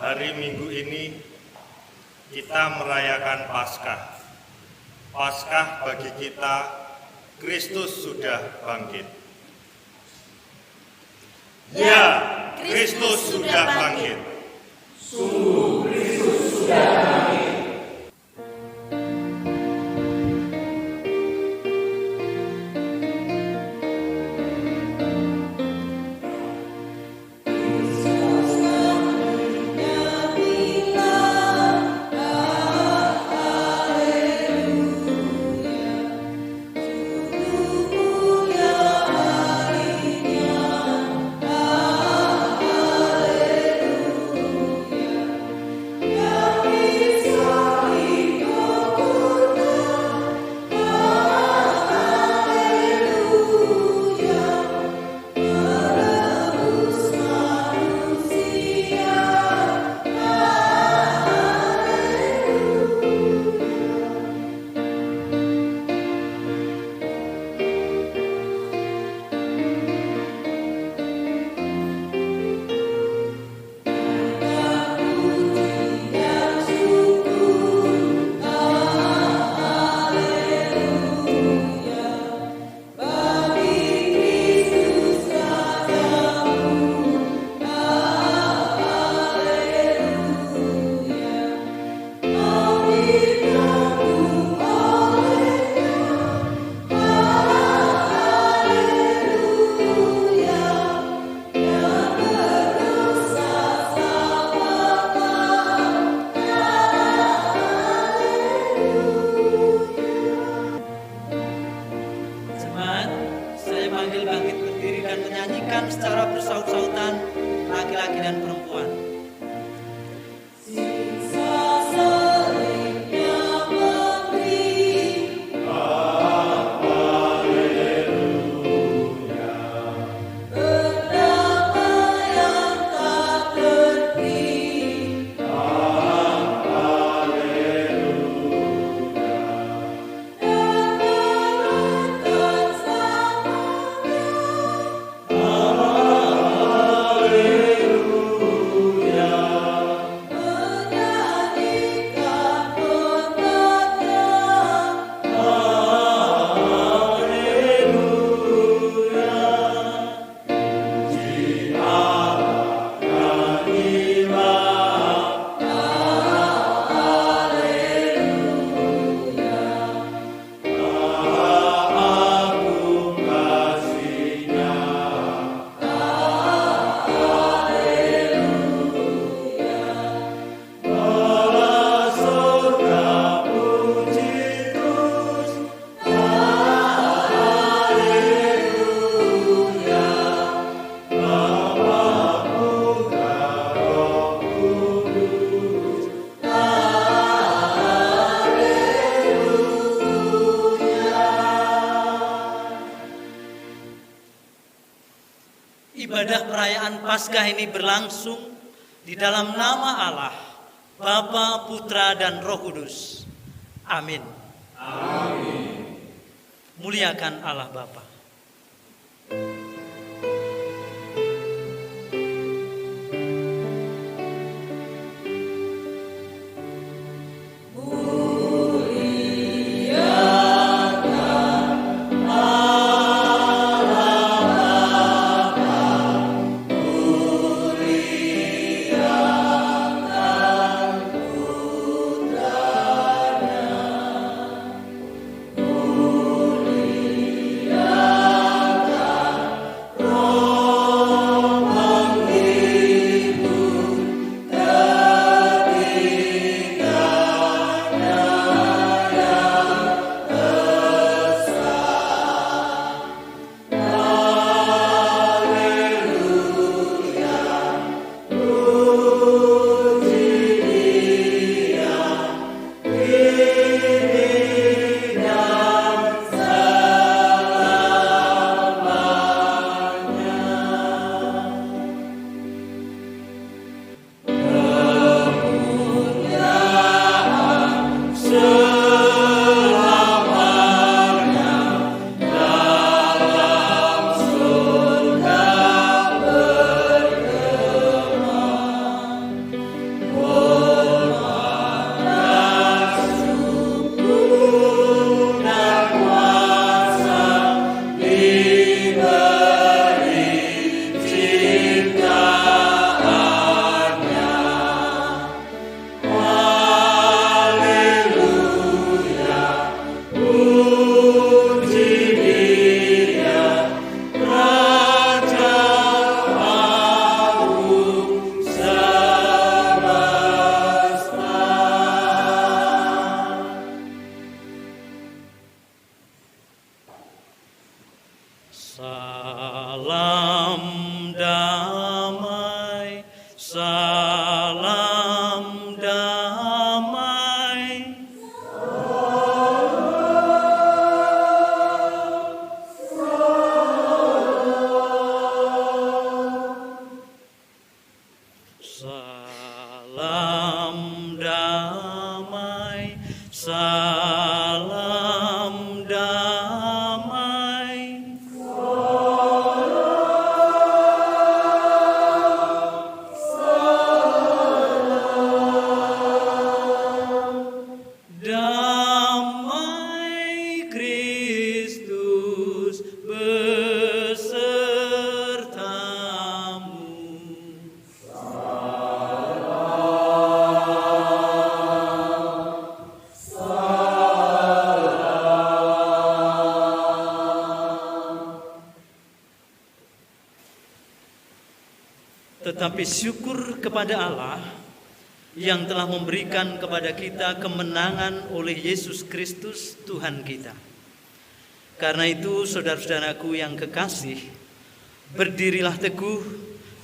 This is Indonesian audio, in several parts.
Hari Minggu ini kita merayakan Paskah. Paskah bagi kita, Kristus sudah bangkit. Ya, Kristus sudah bangkit. Sungguh Kristus sudah bangkit. Bangkit berdiri dan menyanyikan secara bersaut-sautan laki-laki dan perempuan. Ibadah perayaan Paskah ini berlangsung di dalam nama Allah, Bapa, Putra, dan Roh Kudus. Amin. Amin. Muliakan Allah Bapa. Mulia Salam damai, salam damai. Salam damai, salam damai. Damai Kristus besertamu. Tetapi syukur kepada Allah yang telah memberikan kepada kita kemenangan oleh Yesus Kristus Tuhan kita. Karena itu saudara-saudaraku yang kekasih, berdirilah teguh,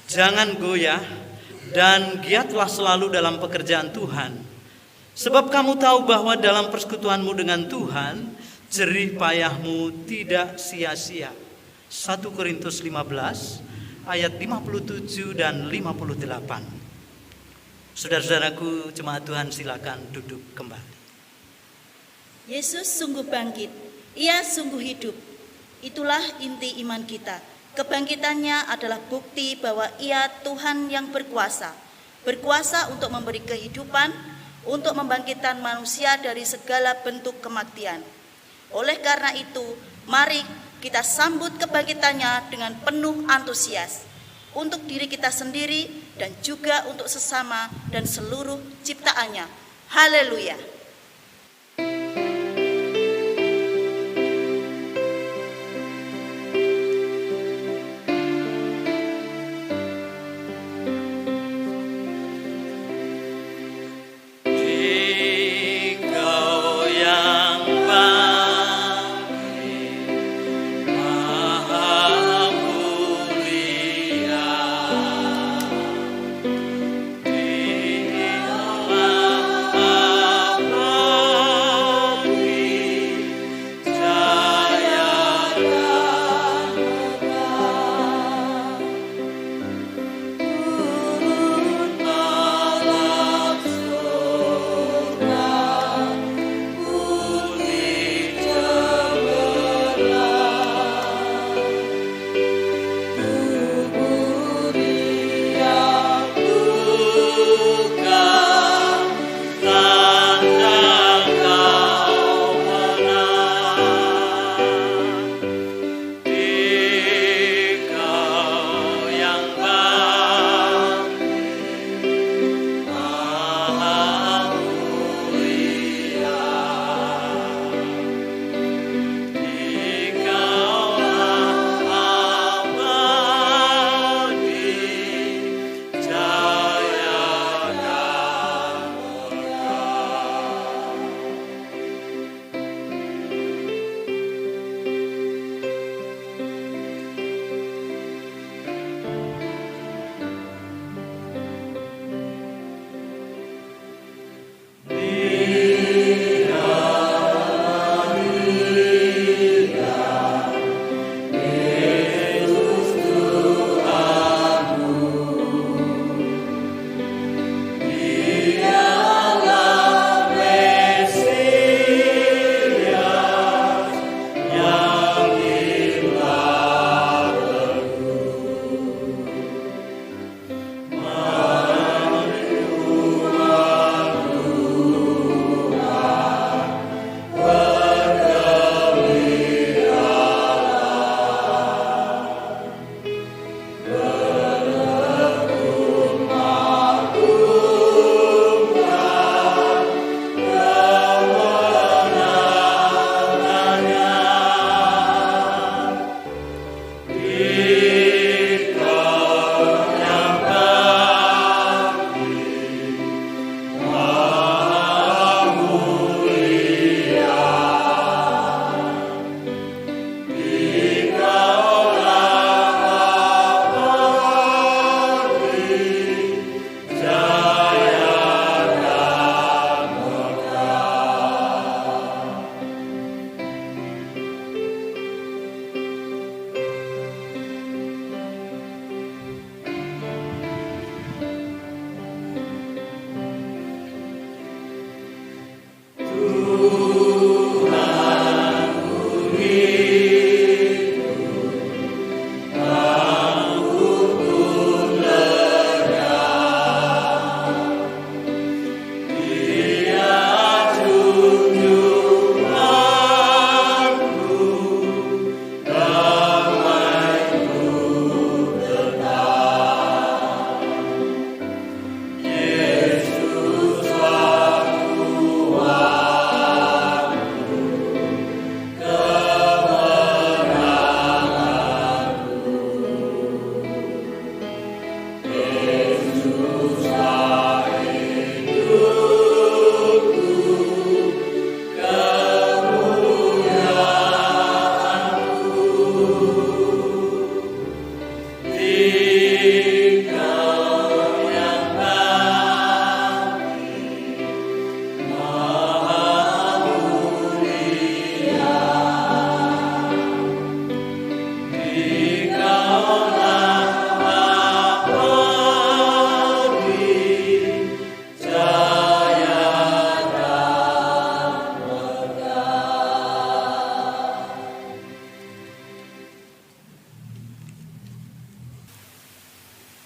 jangan goyah, dan giatlah selalu dalam pekerjaan Tuhan. Sebab kamu tahu bahwa dalam persekutuanmu dengan Tuhan, jerih payahmu tidak sia-sia. 1 Korintus 15 ayat 57 dan 58. Saudara-saudaraku, jemaat Tuhan, silakan duduk kembali. Yesus sungguh bangkit, Ia sungguh hidup. Itulah inti iman kita. Kebangkitannya adalah bukti bahwa Ia Tuhan yang berkuasa. Berkuasa untuk memberi kehidupan, untuk membangkitkan manusia dari segala bentuk kematian. Oleh karena itu, mari kita sambut kebangkitannya dengan penuh antusias. Untuk diri kita sendiri dan juga untuk sesama dan seluruh ciptaannya. Haleluya. Di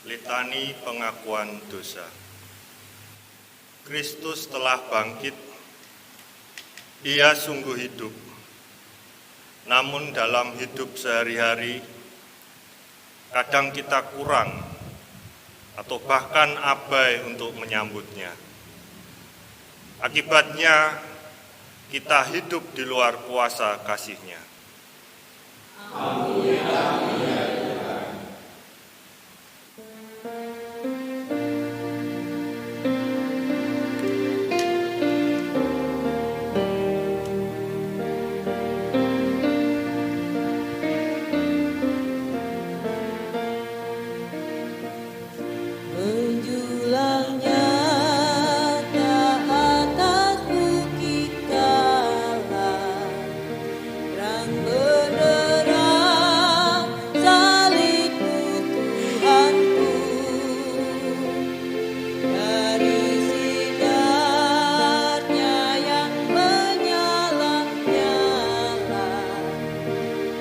Litani pengakuan dosa. Kristus telah bangkit, Ia sungguh hidup. Namun dalam hidup sehari-hari, kadang kita kurang atau bahkan abai untuk menyambutnya. Akibatnya, kita hidup di luar kuasa kasih-Nya. Menjulahnya tak atas bukit kala, terang benderang salibmu Tuhanku. Dari sinarnya yang menyala-nyala,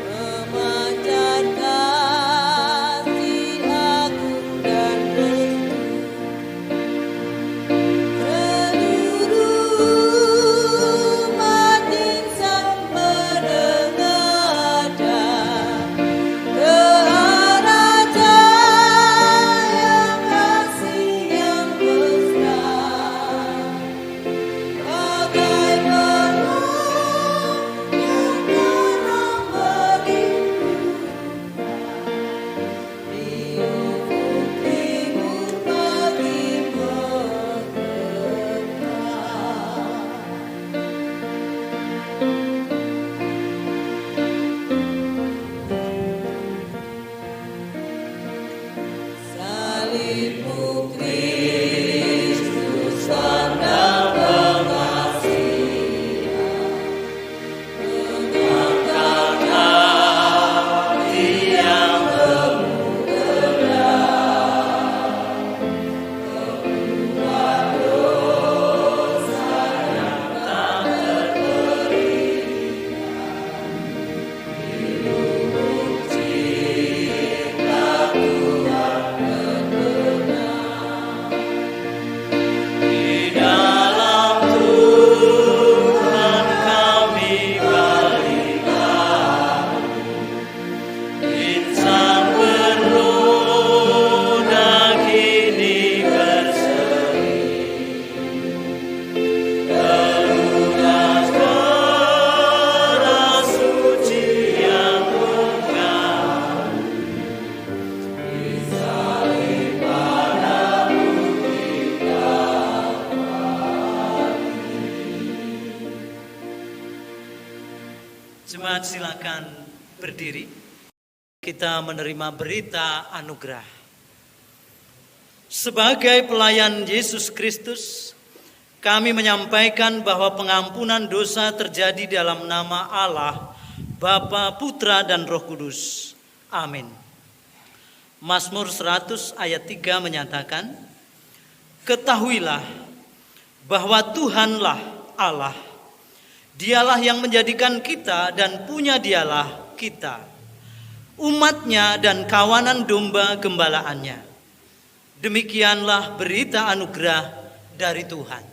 memancar kasih agung dan restu. Seluruh umat insan menengadah ke arah cahaya kasih yang besar, bagai pelangi yang terang berimbun di ufuk timur pagi bergetar. Salibmu Kristus tanda pengasihan, mengangkat hati yang bermugerak, membuat dosa yang tak terperingat, di lubuk cinta Tuhan berbenah. Di dalam Tuhan kami balikan, insan bernoda kini berseri, terlunas darah suci yang mengalir, di salib pada bukit Jemaat silakan berdiri. Kita menerima berita anugerah. Sebagai pelayan Yesus Kristus, kami menyampaikan bahwa pengampunan dosa terjadi dalam nama Allah, Bapa, Putra, dan Roh Kudus. Amin. Mazmur 100 ayat 3 menyatakan, ketahuilah bahwa Tuhanlah Allah. Dialah yang menjadikan kita dan punya Dialah kita, umatnya dan kawanan domba gembalaannya. Demikianlah berita anugerah dari Tuhan.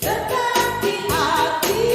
Tetapi hati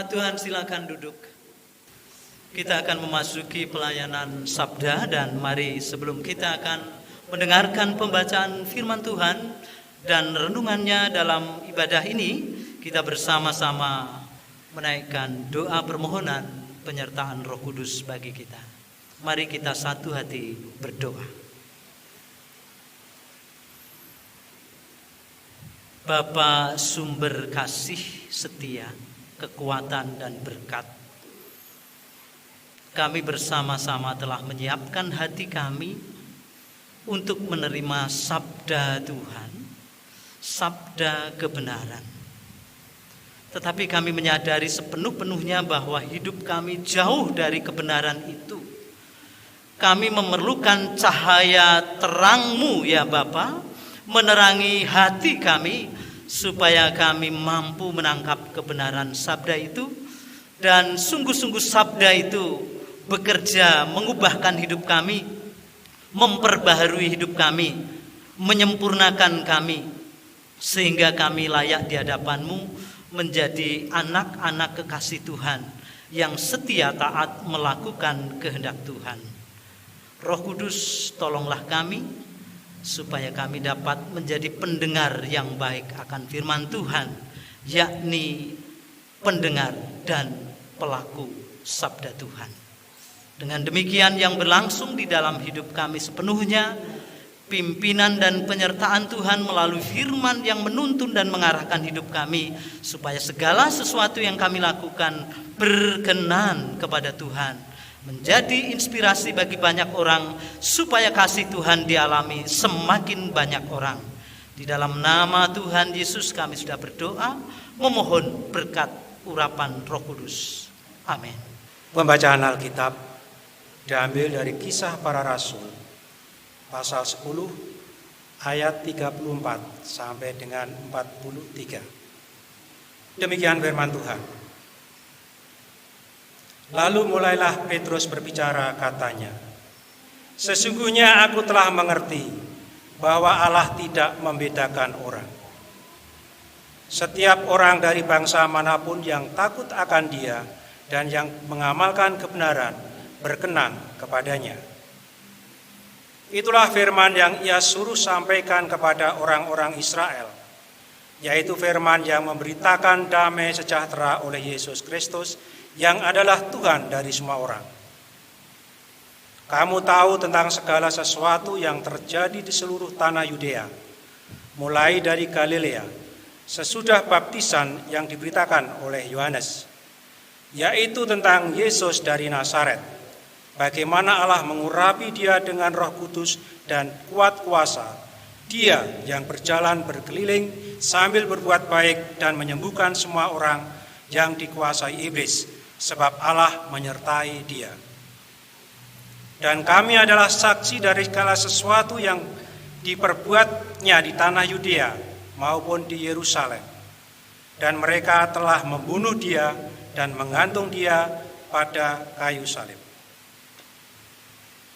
Tuhan, silakan duduk. Kita akan memasuki pelayanan sabda, dan mari sebelum kita akan mendengarkan pembacaan firman Tuhan dan renungannya dalam ibadah ini, kita bersama-sama menaikkan doa permohonan penyertaan Roh Kudus bagi kita. Mari kita satu hati berdoa. Bapa sumber kasih setia, kekuatan dan berkat, kami bersama-sama telah menyiapkan hati kami untuk menerima sabda Tuhan, sabda kebenaran. Tetapi kami menyadari sepenuh-penuhnya bahwa hidup kami jauh dari kebenaran itu. Kami memerlukan cahaya terang-Mu ya Bapa, menerangi hati kami, supaya kami mampu menangkap kebenaran sabda itu, dan sungguh-sungguh sabda itu bekerja mengubahkan hidup kami, memperbaharui hidup kami, menyempurnakan kami, sehingga kami layak di hadapan-Mu menjadi anak-anak kekasih Tuhan yang setia taat melakukan kehendak Tuhan. Roh Kudus, tolonglah kami supaya kami dapat menjadi pendengar yang baik akan firman Tuhan, yakni pendengar dan pelaku sabda Tuhan. Dengan demikian yang berlangsung di dalam hidup kami sepenuhnya, pimpinan dan penyertaan Tuhan melalui firman yang menuntun dan mengarahkan hidup kami, supaya segala sesuatu yang kami lakukan berkenan kepada Tuhan, menjadi inspirasi bagi banyak orang, supaya kasih Tuhan dialami semakin banyak orang. Di dalam nama Tuhan Yesus kami sudah berdoa, memohon berkat urapan Roh Kudus. Amin. Pembacaan Alkitab diambil dari Kisah Para Rasul pasal 10 ayat 34 sampai dengan 43. Demikian firman Tuhan. Lalu mulailah Petrus berbicara, katanya, "Sesungguhnya aku telah mengerti bahwa Allah tidak membedakan orang. Setiap orang dari bangsa manapun yang takut akan Dia dan yang mengamalkan kebenaran berkenan kepadanya. Itulah firman yang Ia suruh sampaikan kepada orang-orang Israel, yaitu firman yang memberitakan damai sejahtera oleh Yesus Kristus, yang adalah Tuhan dari semua orang. Kamu tahu tentang segala sesuatu yang terjadi di seluruh tanah Yudea, mulai dari Galilea, sesudah baptisan yang diberitakan oleh Yohanes, yaitu tentang Yesus dari Nazaret, bagaimana Allah mengurapi Dia dengan Roh Kudus dan kuat kuasa, Dia yang berjalan berkeliling sambil berbuat baik dan menyembuhkan semua orang yang dikuasai iblis, sebab Allah menyertai Dia. Dan kami adalah saksi dari segala sesuatu yang diperbuatnya di tanah Yudea maupun di Yerusalem. Dan mereka telah membunuh Dia dan menggantung Dia pada kayu salib.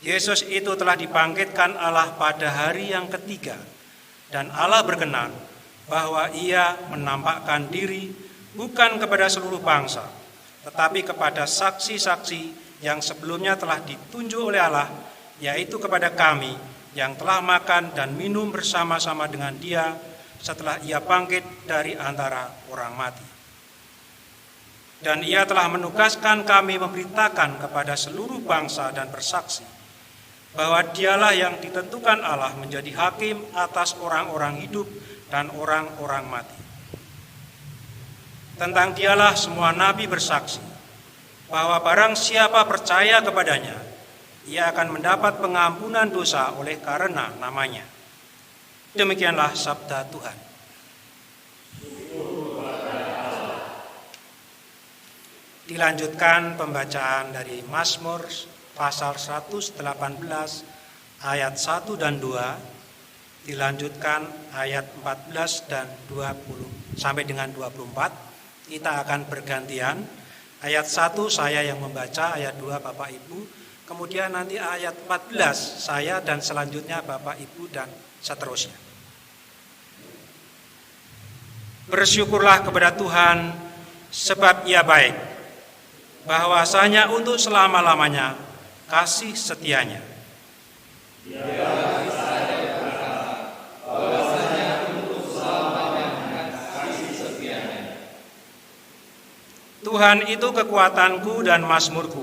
Yesus itu telah dibangkitkan Allah pada hari yang ketiga, dan Allah berkenan bahwa Ia menampakkan diri bukan kepada seluruh bangsa, tetapi kepada saksi-saksi yang sebelumnya telah ditunjuk oleh Allah, yaitu kepada kami yang telah makan dan minum bersama-sama dengan Dia setelah Ia bangkit dari antara orang mati. Dan Ia telah menugaskan kami memberitakan kepada seluruh bangsa dan bersaksi bahwa Dialah yang ditentukan Allah menjadi hakim atas orang-orang hidup dan orang-orang mati. Tentang Dialah semua nabi bersaksi bahwa barang siapa percaya kepadanya, ia akan mendapat pengampunan dosa oleh karena namanya. Demikianlah sabda Tuhan. Dilanjutkan pembacaan dari Mazmur pasal 118 ayat 1 dan 2, dilanjutkan ayat 14 dan 20 sampai dengan 24. Kita akan bergantian. Ayat 1 saya yang membaca, ayat 2 Bapak Ibu, kemudian nanti ayat 14 saya dan selanjutnya Bapak Ibu dan seterusnya. Bersyukurlah kepada Tuhan sebab Ia baik, bahwasanya untuk selama-lamanya kasih setianya. Tuhan itu kekuatanku dan mazmurku,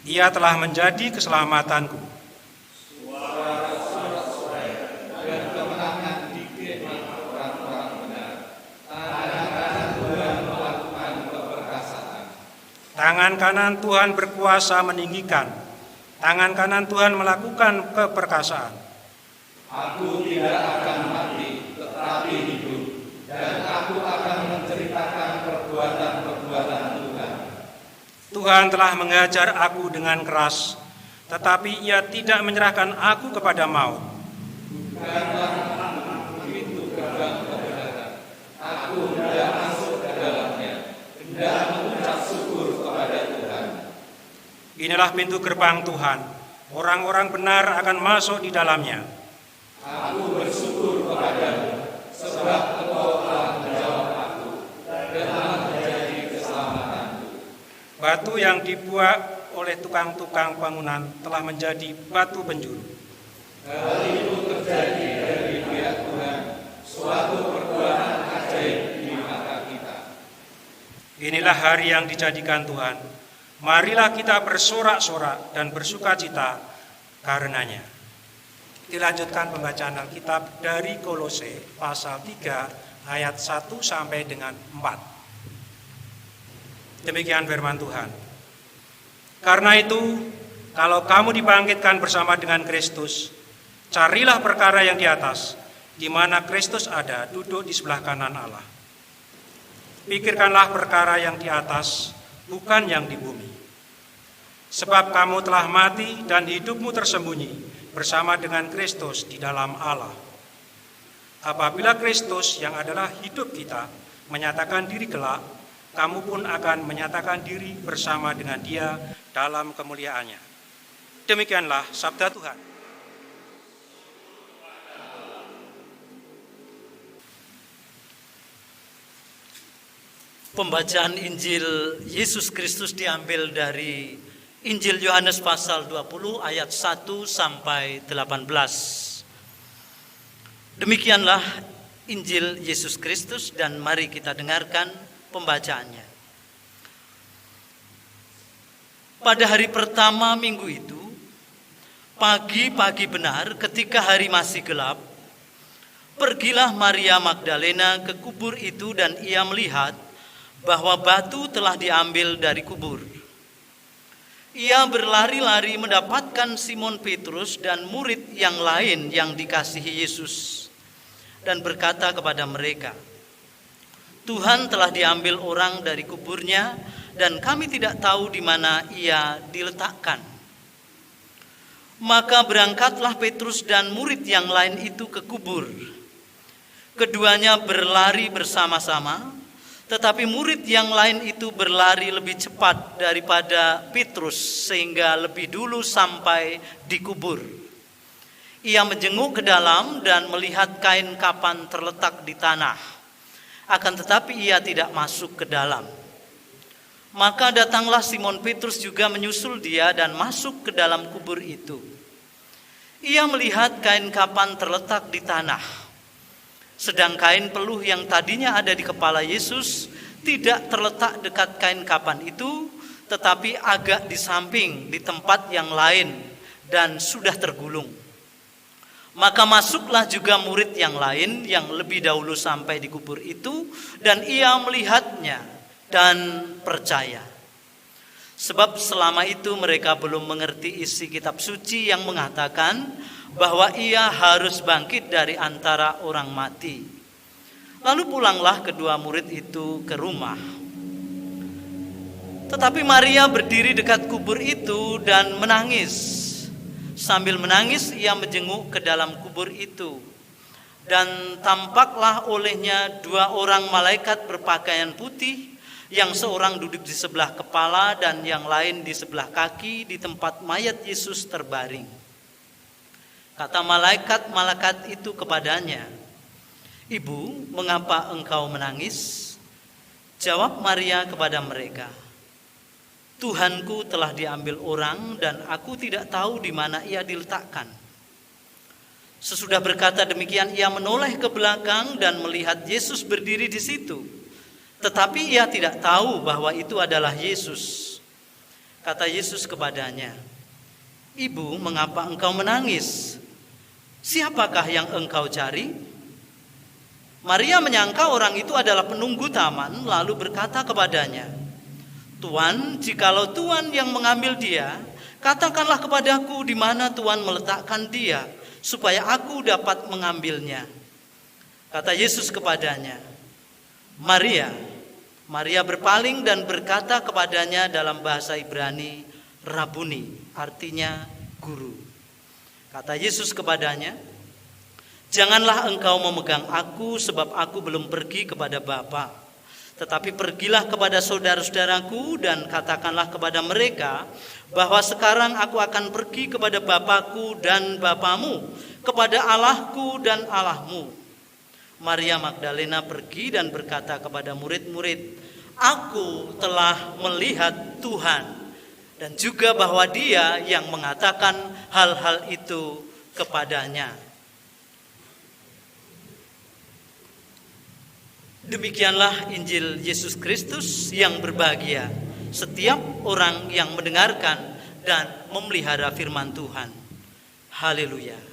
Ia telah menjadi keselamatanku. Tangan kanan Tuhan berkuasa meninggikan, tangan kanan Tuhan melakukan keperkasaan. Aku tidak akan mati, tetapi hidup, dan aku akan menceritakan perbuatan-perbuatan Tuhan. Tuhan telah mengajar aku dengan keras, tetapi Ia tidak menyerahkan aku kepada maut. Bukanlah pintu gerbang kebenaran, aku hendak masuk ke dalamnya, hendak mengucap syukur kepada Tuhan. Inilah pintu gerbang Tuhan, orang-orang benar akan masuk di dalamnya. Aku bersyukur kepadamu, sebab Engkau telah menjawab aku, dan telah menjadi keselamatanku. Batu yang dibuat oleh tukang-tukang bangunan telah menjadi batu penjuru. Hal itu terjadi dari pihak Tuhan, suatu perbuatan ajaib di mata kita. Inilah hari yang dijadikan Tuhan. Marilah kita bersorak-sorak dan bersukacita karenanya. Dilanjutkan pembacaan Alkitab dari Kolose pasal 3 ayat 1 sampai dengan 4. Demikian firman Tuhan. Karena itu, kalau kamu dibangkitkan bersama dengan Kristus, carilah perkara yang di atas, di mana Kristus ada, duduk di sebelah kanan Allah. Pikirkanlah perkara yang di atas, bukan yang di bumi. Sebab kamu telah mati dan hidupmu tersembunyi bersama dengan Kristus di dalam Allah. Apabila Kristus yang adalah hidup kita menyatakan diri kelak, kamu pun akan menyatakan diri bersama dengan Dia dalam kemuliaannya. Demikianlah sabda Tuhan. Pembacaan Injil Yesus Kristus diambil dari Injil Yohanes pasal 20 ayat 1 sampai 18. Demikianlah Injil Yesus Kristus dan mari kita dengarkan pembacaannya. Pada hari pertama minggu itu, pagi-pagi benar ketika hari masih gelap, pergilah Maria Magdalena ke kubur itu dan ia melihat bahwa batu telah diambil dari kubur. Ia berlari-lari mendapatkan Simon Petrus dan murid yang lain yang dikasihi Yesus dan berkata kepada mereka, Tuhan telah diambil orang dari kuburnya dan kami tidak tahu di mana ia diletakkan. Maka berangkatlah Petrus dan murid yang lain itu ke kubur. Keduanya berlari bersama-sama, tetapi murid yang lain itu berlari lebih cepat daripada Petrus sehingga lebih dulu sampai di kubur. Ia menjenguk ke dalam dan melihat kain kapan terletak di tanah. Akan tetapi ia tidak masuk ke dalam. Maka datanglah Simon Petrus juga menyusul dia dan masuk ke dalam kubur itu. Ia melihat kain kapan terletak di tanah. Sedang kain peluh yang tadinya ada di kepala Yesus tidak terletak dekat kain kapan itu, tetapi agak di samping di tempat yang lain dan sudah tergulung. Maka masuklah juga murid yang lain yang lebih dahulu sampai di kubur itu, dan ia melihatnya dan percaya. Sebab selama itu mereka belum mengerti isi kitab suci yang mengatakan bahwa ia harus bangkit dari antara orang mati. Lalu pulanglah kedua murid itu ke rumah. Tetapi Maria berdiri dekat kubur itu dan menangis. Sambil menangis ia menjenguk ke dalam kubur itu. Dan tampaklah olehnya dua orang malaikat berpakaian putih, yang seorang duduk di sebelah kepala dan yang lain di sebelah kaki di tempat mayat Yesus terbaring. Kata malaikat-malaikat itu kepadanya, "Ibu, mengapa engkau menangis?" Jawab Maria kepada mereka, "Tuhanku telah diambil orang dan aku tidak tahu di mana ia diletakkan." Sesudah berkata demikian, ia menoleh ke belakang dan melihat Yesus berdiri di situ. Tetapi ia tidak tahu bahwa itu adalah Yesus. Kata Yesus kepadanya, "Ibu, mengapa engkau menangis? Siapakah yang engkau cari?" Maria menyangka orang itu adalah penunggu taman, lalu berkata kepadanya, "Tuan, jikalau Tuan yang mengambil dia, katakanlah kepadaku di mana Tuan meletakkan dia, supaya aku dapat mengambilnya." Kata Yesus kepadanya, "Maria." Maria berpaling dan berkata kepadanya dalam bahasa Ibrani, "Rabuni," artinya guru. Kata Yesus kepadanya, "Janganlah engkau memegang aku, sebab aku belum pergi kepada Bapa. Tetapi pergilah kepada saudara-saudaraku dan katakanlah kepada mereka bahwa sekarang aku akan pergi kepada Bapakku dan Bapamu, kepada Allahku dan Allahmu." Maria Magdalena pergi dan berkata kepada murid-murid, "Aku telah melihat Tuhan," dan juga bahwa Dia yang mengatakan hal-hal itu kepadanya. Demikianlah Injil Yesus Kristus yang berbahagia setiap orang yang mendengarkan dan memelihara firman Tuhan. Haleluya.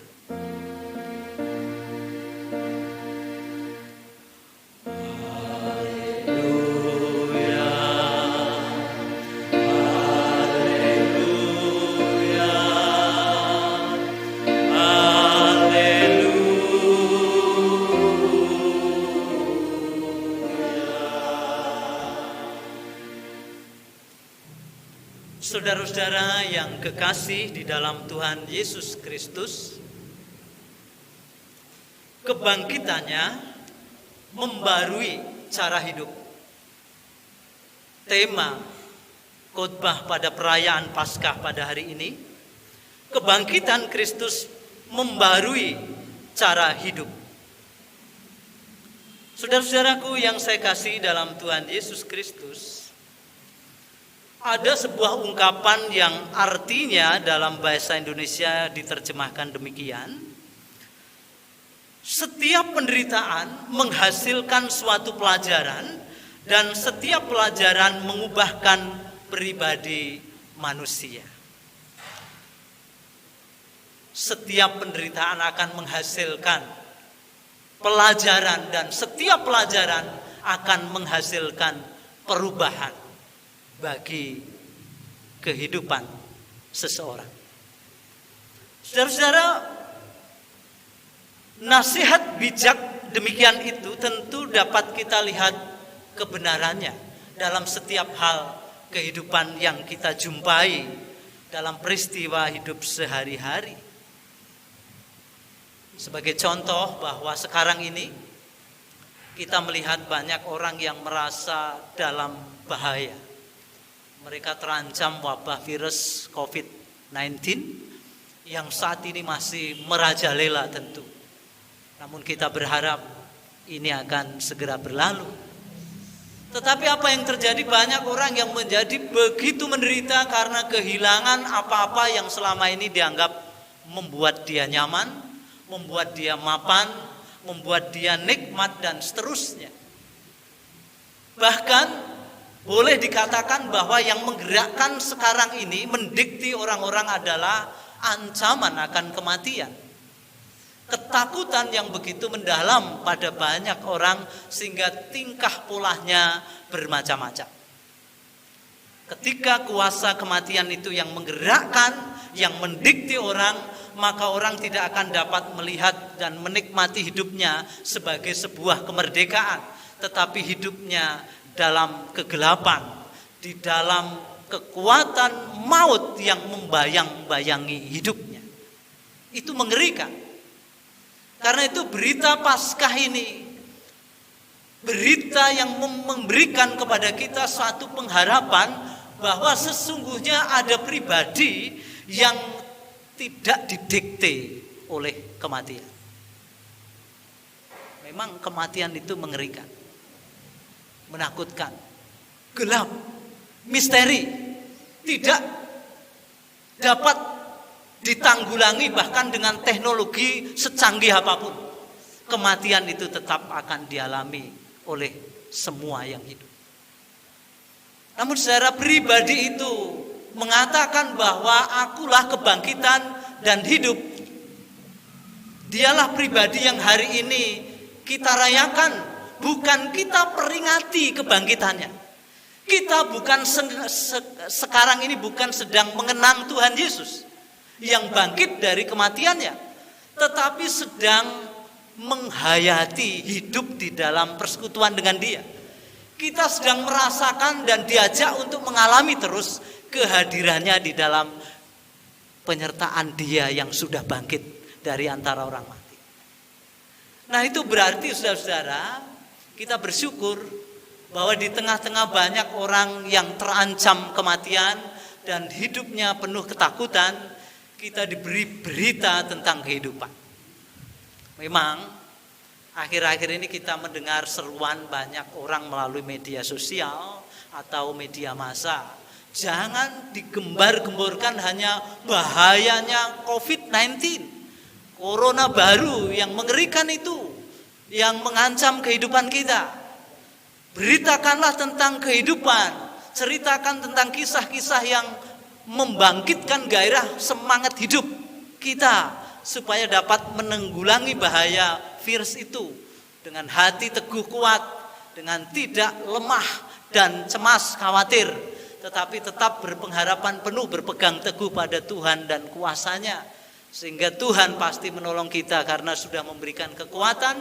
Saudara-saudara yang kekasih di dalam Tuhan Yesus Kristus, kebangkitannya membarui cara hidup. Tema khotbah pada perayaan Paskah pada hari ini, kebangkitan Kristus membarui cara hidup. Saudara-saudaraku yang saya kasih dalam Tuhan Yesus Kristus, ada sebuah ungkapan yang artinya dalam bahasa Indonesia diterjemahkan demikian: setiap penderitaan menghasilkan suatu pelajaran, dan setiap pelajaran mengubahkan pribadi manusia. Setiap penderitaan akan menghasilkan pelajaran, dan setiap pelajaran akan menghasilkan perubahan bagi kehidupan seseorang. Saudara-saudara, nasihat bijak demikian itu tentu dapat kita lihat kebenarannya dalam setiap hal kehidupan yang kita jumpai dalam peristiwa hidup sehari-hari. Sebagai contoh bahwa sekarang ini kita melihat banyak orang yang merasa dalam bahaya. Mereka terancam wabah virus COVID-19 yang saat ini masih merajalela tentu. Namun kita berharap ini akan segera berlalu. Tetapi apa yang terjadi, banyak orang yang menjadi begitu menderita karena kehilangan apa-apa yang selama ini dianggap membuat dia nyaman, membuat dia mapan, membuat dia nikmat dan seterusnya. Bahkan boleh dikatakan bahwa yang menggerakkan sekarang ini, mendikti orang-orang adalah ancaman akan kematian. Ketakutan yang begitu mendalam pada banyak orang sehingga tingkah polanya bermacam-macam. Ketika kuasa kematian itu yang menggerakkan, yang mendikti orang, maka orang tidak akan dapat melihat dan menikmati hidupnya sebagai sebuah kemerdekaan, tetapi hidupnya dalam kegelapan, di dalam kekuatan maut yang membayang-bayangi hidupnya. Itu mengerikan. Karena itu berita Paskah ini, berita yang memberikan kepada kita suatu pengharapan bahwa sesungguhnya ada pribadi yang tidak didikte oleh kematian. Memang kematian itu mengerikan, menakutkan, gelap, misteri, tidak dapat ditanggulangi bahkan dengan teknologi secanggih apapun. Kematian itu tetap akan dialami oleh semua yang hidup. Namun secara pribadi itu mengatakan bahwa akulah kebangkitan dan hidup. Dialah pribadi yang hari ini kita rayakan, bukan kita peringati kebangkitannya. Kita bukan sekarang ini bukan sedang mengenang Tuhan Yesus yang bangkit dari kematiannya, tetapi sedang menghayati hidup di dalam persekutuan dengan Dia. Kita sedang merasakan dan diajak untuk mengalami terus kehadirannya di dalam penyertaan Dia yang sudah bangkit dari antara orang mati. Nah, itu berarti saudara-saudara, kita bersyukur bahwa di tengah-tengah banyak orang yang terancam kematian dan hidupnya penuh ketakutan, kita diberi berita tentang kehidupan. Memang akhir-akhir ini kita mendengar seruan banyak orang melalui media sosial atau media massa. Jangan digembar-gemborkan hanya bahayanya COVID-19, corona baru yang mengerikan itu, yang mengancam kehidupan kita. Beritakanlah tentang kehidupan, ceritakan tentang kisah-kisah yang membangkitkan gairah semangat hidup kita supaya dapat menanggulangi bahaya virus itu dengan hati teguh kuat, dengan tidak lemah dan cemas khawatir, tetapi tetap berpengharapan penuh, berpegang teguh pada Tuhan dan kuasa-Nya, sehingga Tuhan pasti menolong kita karena sudah memberikan kekuatan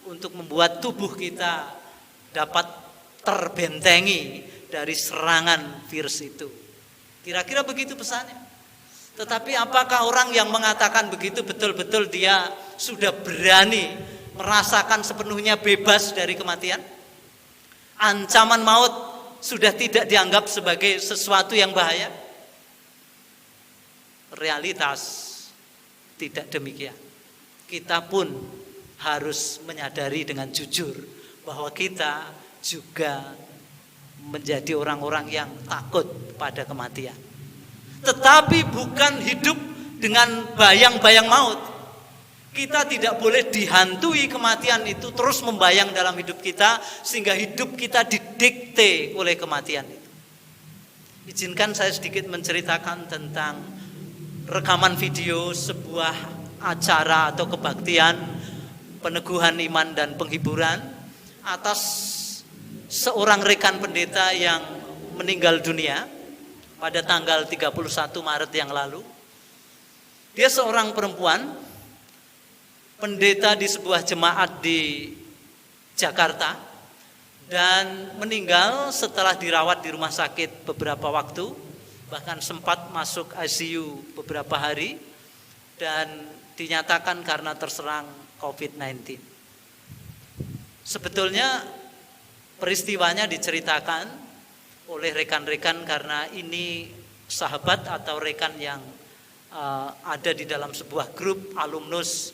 untuk membuat tubuh kita dapat terbentengi dari serangan virus itu. Kira-kira begitu pesannya. Tetapi apakah orang yang mengatakan begitu betul-betul dia sudah berani merasakan sepenuhnya bebas dari kematian? Ancaman maut sudah tidak dianggap sebagai sesuatu yang bahaya? Realitas tidak demikian. Kita pun harus menyadari dengan jujur bahwa kita juga menjadi orang-orang yang takut pada kematian. Tetapi bukan hidup dengan bayang-bayang maut. Kita tidak boleh dihantui kematian itu terus membayang dalam hidup kita sehingga hidup kita didikte oleh kematian itu. Izinkan saya sedikit menceritakan tentang rekaman video sebuah acara atau kebaktian peneguhan iman dan penghiburan atas seorang rekan pendeta yang meninggal dunia pada tanggal 31 Maret yang lalu. Dia seorang perempuan, pendeta di sebuah jemaat di Jakarta, dan meninggal setelah dirawat di rumah sakit beberapa waktu, bahkan sempat masuk ICU beberapa hari dan dinyatakan karena terserang COVID-19. Sebetulnya peristiwanya diceritakan oleh rekan-rekan karena ini sahabat atau rekan yang ada di dalam sebuah grup alumnus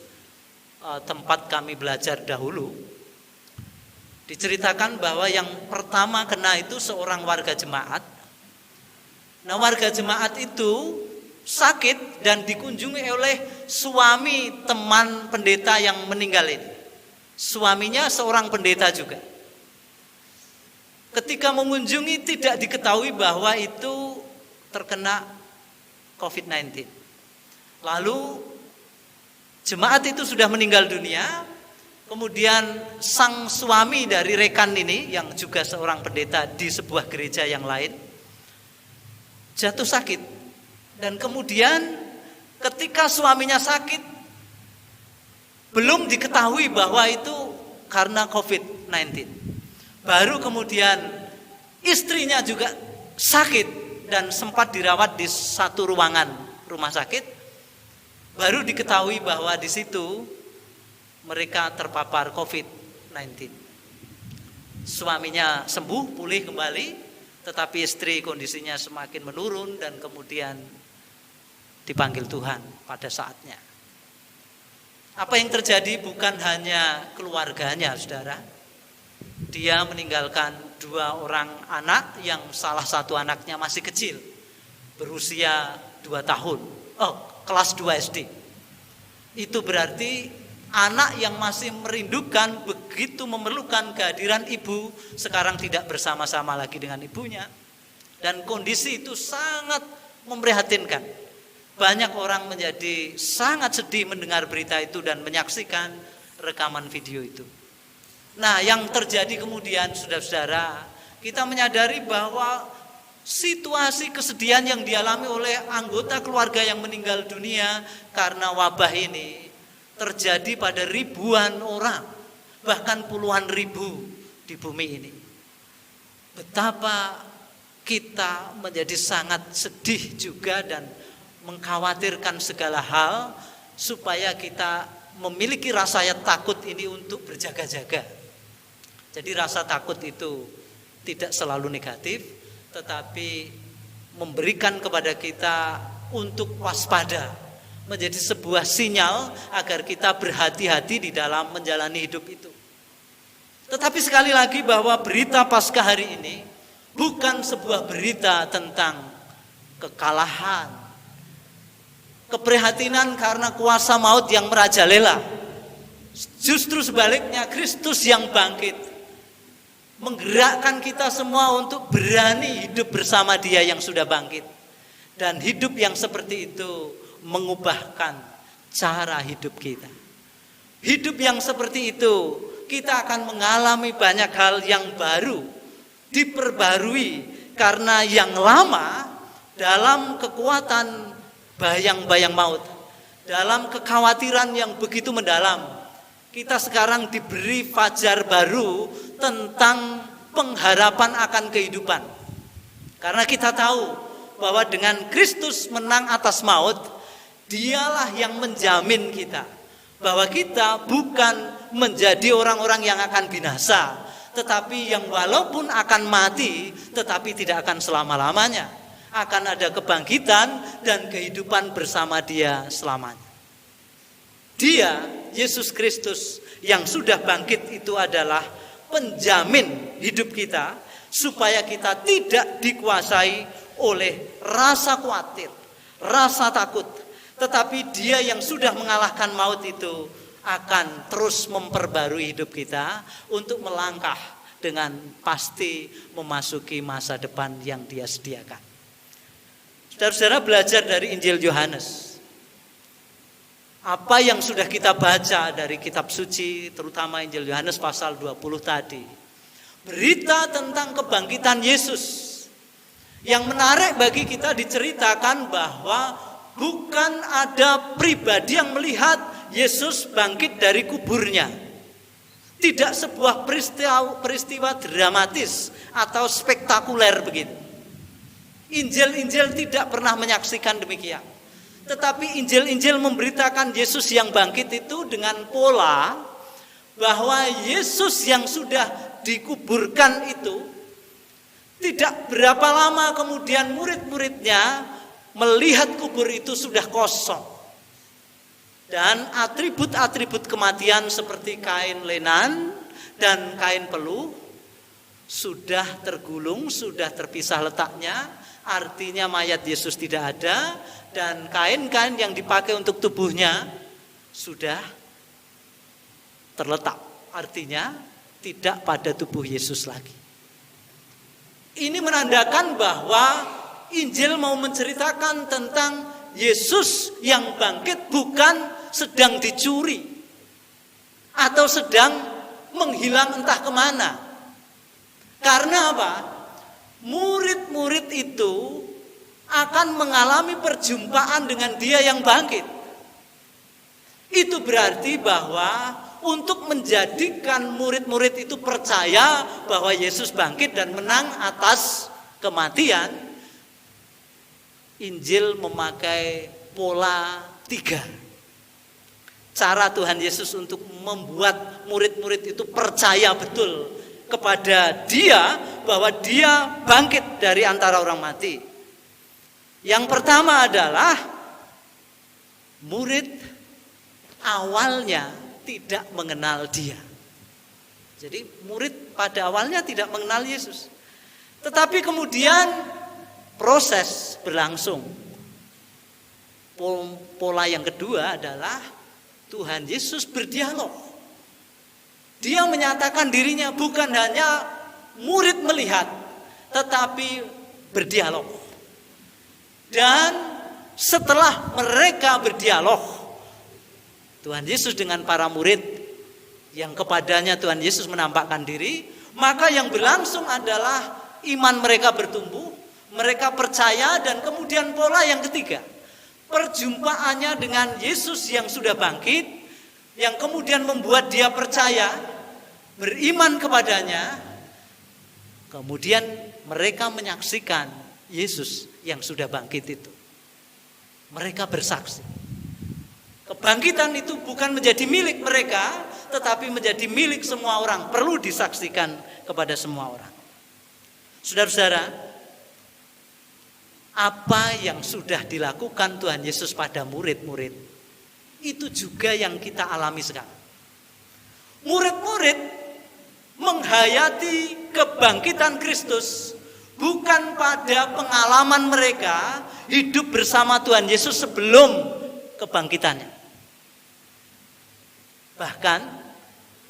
tempat kami belajar dahulu. Diceritakan bahwa yang pertama kena itu seorang warga jemaat. Nah, warga jemaat itu sakit dan dikunjungi oleh suami teman pendeta yang meninggal ini. Suaminya seorang pendeta juga. Ketika mengunjungi tidak diketahui bahwa itu terkena COVID-19. Lalu jemaat itu sudah meninggal dunia. Kemudian sang suami dari rekan ini yang juga seorang pendeta di sebuah gereja yang lain jatuh sakit. Dan kemudian ketika suaminya sakit belum diketahui bahwa itu karena COVID-19. Baru kemudian istrinya juga sakit dan sempat dirawat di satu ruangan rumah sakit. Baru diketahui bahwa di situ mereka terpapar COVID-19. Suaminya sembuh, pulih kembali, tetapi istri kondisinya semakin menurun dan kemudian dipanggil Tuhan pada saatnya. Apa yang terjadi bukan hanya keluarganya, saudara. Dia meninggalkan 2 orang anak yang salah satu anaknya masih kecil, berusia 2 tahun, kelas 2 SD. Itu berarti anak yang masih merindukan, begitu memerlukan kehadiran ibu, sekarang tidak bersama-sama lagi dengan ibunya. Dan kondisi itu sangat memprihatinkan. Banyak orang menjadi sangat sedih mendengar berita itu dan menyaksikan rekaman video itu. Nah, yang terjadi kemudian, saudara-saudara, kita menyadari bahwa situasi kesedihan yang dialami oleh anggota keluarga yang meninggal dunia karena wabah ini terjadi pada ribuan orang, bahkan puluhan ribu di bumi ini. Betapa kita menjadi sangat sedih juga dan mengkhawatirkan segala hal supaya kita memiliki rasa takut ini untuk berjaga-jaga. Jadi rasa takut itu tidak selalu negatif, tetapi memberikan kepada kita untuk waspada, menjadi sebuah sinyal agar kita berhati-hati di dalam menjalani hidup itu. Tetapi sekali lagi bahwa berita Paskah hari ini bukan sebuah berita tentang kekalahan, keprihatinan karena kuasa maut yang merajalela. Justru sebaliknya, Kristus yang bangkit menggerakkan kita semua untuk berani hidup bersama Dia yang sudah bangkit. Dan hidup yang seperti itu mengubahkan cara hidup kita. Hidup yang seperti itu, kita akan mengalami banyak hal yang baru, diperbarui karena yang lama dalam kekuatan bayang-bayang maut, dalam kekhawatiran yang begitu mendalam. Kita sekarang diberi fajar baru tentang pengharapan akan kehidupan. Karena kita tahu bahwa dengan Kristus menang atas maut, Dialah yang menjamin kita bahwa kita bukan menjadi orang-orang yang akan binasa, tetapi yang walaupun akan mati, tetapi tidak akan selama-lamanya. Akan ada kebangkitan dan kehidupan bersama Dia selamanya. Dia, Yesus Kristus yang sudah bangkit itu adalah penjamin hidup kita, supaya kita tidak dikuasai oleh rasa khawatir, rasa takut. Tetapi Dia yang sudah mengalahkan maut itu akan terus memperbarui hidup kita untuk melangkah dengan pasti memasuki masa depan yang Dia sediakan. Saudara-saudara, belajar dari Injil Yohanes. Apa yang sudah kita baca dari kitab suci, terutama Injil Yohanes pasal 20 tadi. Berita tentang kebangkitan Yesus. Yang menarik bagi kita diceritakan bahwa bukan ada pribadi yang melihat Yesus bangkit dari kuburnya. Tidak sebuah peristiwa dramatis atau spektakuler begitu. Injil-Injil tidak pernah menyaksikan demikian. Tetapi Injil-Injil memberitakan Yesus yang bangkit itu dengan pola bahwa Yesus yang sudah dikuburkan itu tidak berapa lama kemudian murid-muridnya melihat kubur itu sudah kosong. Dan atribut-atribut kematian seperti kain lenan dan kain peluh sudah tergulung, sudah terpisah letaknya. Artinya mayat Yesus tidak ada, dan kain-kain yang dipakai untuk tubuhnya sudah terletak. Artinya tidak pada tubuh Yesus lagi. Ini menandakan bahwa Injil mau menceritakan tentang Yesus yang bangkit bukan sedang dicuri atau sedang menghilang entah kemana. Karena apa? Murid-murid itu akan mengalami perjumpaan dengan Dia yang bangkit. Itu berarti bahwa untuk menjadikan murid-murid itu percaya bahwa Yesus bangkit dan menang atas kematian, Injil memakai pola 3. Cara Tuhan Yesus untuk membuat murid-murid itu percaya betul kepada Dia, bahwa Dia bangkit dari antara orang mati. Yang pertama adalah murid awalnya tidak mengenal Dia. Jadi murid pada awalnya tidak mengenal Yesus. Tetapi kemudian proses berlangsung. Pola yang kedua adalah Tuhan Yesus berdialog. Dia menyatakan dirinya bukan hanya murid melihat, tetapi berdialog. Dan setelah mereka berdialog, Tuhan Yesus dengan para murid yang kepadanya Tuhan Yesus menampakkan diri, maka yang berlangsung adalah iman mereka bertumbuh, mereka percaya, dan kemudian pola yang ketiga, perjumpaannya dengan Yesus yang sudah bangkit, yang kemudian membuat dia percaya, beriman kepadanya. Kemudian mereka menyaksikan Yesus yang sudah bangkit itu. Mereka bersaksi. Kebangkitan itu bukan menjadi milik mereka, tetapi menjadi milik semua orang. Perlu disaksikan kepada semua orang. Saudara-saudara, apa yang sudah dilakukan Tuhan Yesus pada murid-murid, itu juga yang kita alami sekarang. Murid-murid menghayati kebangkitan Kristus bukan pada pengalaman mereka hidup bersama Tuhan Yesus sebelum kebangkitannya. Bahkan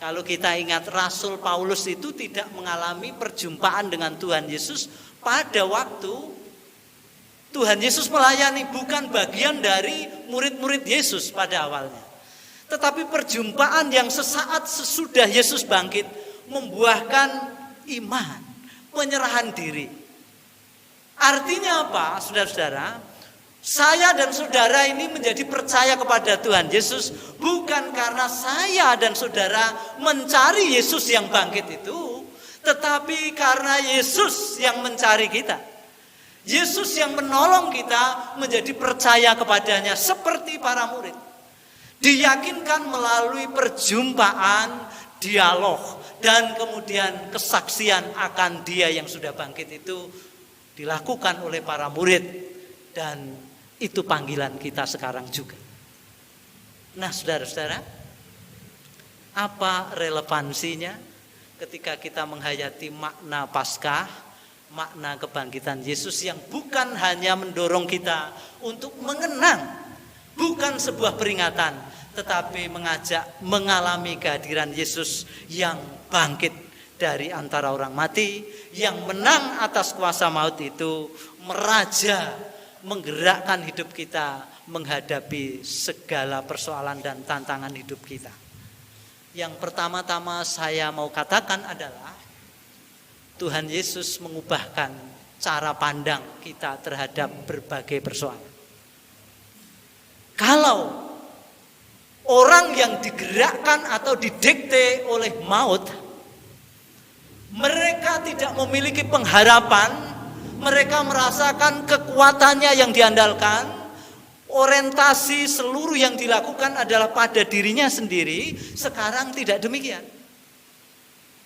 kalau kita ingat, Rasul Paulus itu tidak mengalami perjumpaan dengan Tuhan Yesus pada waktu Tuhan Yesus melayani, bukan bagian dari murid-murid Yesus pada awalnya. Tetapi perjumpaan yang sesaat sesudah Yesus bangkit membuahkan iman, penyerahan diri. Artinya apa, saudara-saudara? Saya dan saudara ini menjadi percaya kepada Tuhan Yesus bukan karena saya dan saudara mencari Yesus yang bangkit itu, tetapi karena Yesus yang mencari kita. Yesus yang menolong kita menjadi percaya kepadanya seperti para murid. Diyakinkan melalui perjumpaan, dialog, dan kemudian kesaksian akan Dia yang sudah bangkit itu dilakukan oleh para murid, dan itu panggilan kita sekarang juga. Nah, saudara-saudara, apa relevansinya ketika kita menghayati makna Paskah, makna kebangkitan Yesus yang bukan hanya mendorong kita untuk mengenang, bukan sebuah peringatan, tetapi mengajak mengalami kehadiran Yesus yang bangkit dari antara orang mati, yang menang atas kuasa maut itu, meraja, menggerakkan hidup kita menghadapi segala persoalan dan tantangan hidup kita. Yang pertama-tama saya mau katakan adalah Tuhan Yesus mengubahkan cara pandang kita terhadap berbagai persoalan. Kalau orang yang digerakkan atau didikte oleh maut, mereka tidak memiliki pengharapan, mereka merasakan kekuatannya yang diandalkan, orientasi seluruh yang dilakukan adalah pada dirinya sendiri. Sekarang tidak demikian.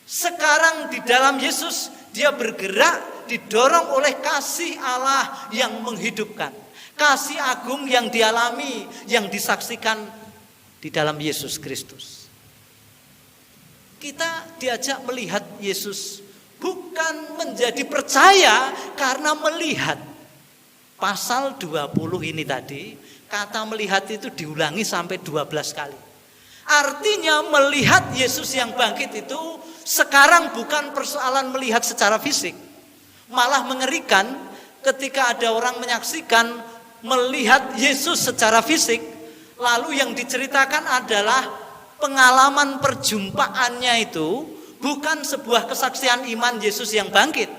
Sekarang di dalam Yesus dia bergerak didorong oleh kasih Allah yang menghidupkan. Kasih agung yang dialami, yang disaksikan di dalam Yesus Kristus. Kita diajak melihat Yesus, bukan menjadi percaya karena melihat. Pasal 20 ini tadi, kata melihat itu diulangi sampai 12 kali. Artinya melihat Yesus yang bangkit itu sekarang bukan persoalan melihat secara fisik. Malah mengerikan ketika ada orang menyaksikan melihat Yesus secara fisik, lalu yang diceritakan adalah pengalaman perjumpaannya itu bukan sebuah kesaksian iman Yesus yang bangkit.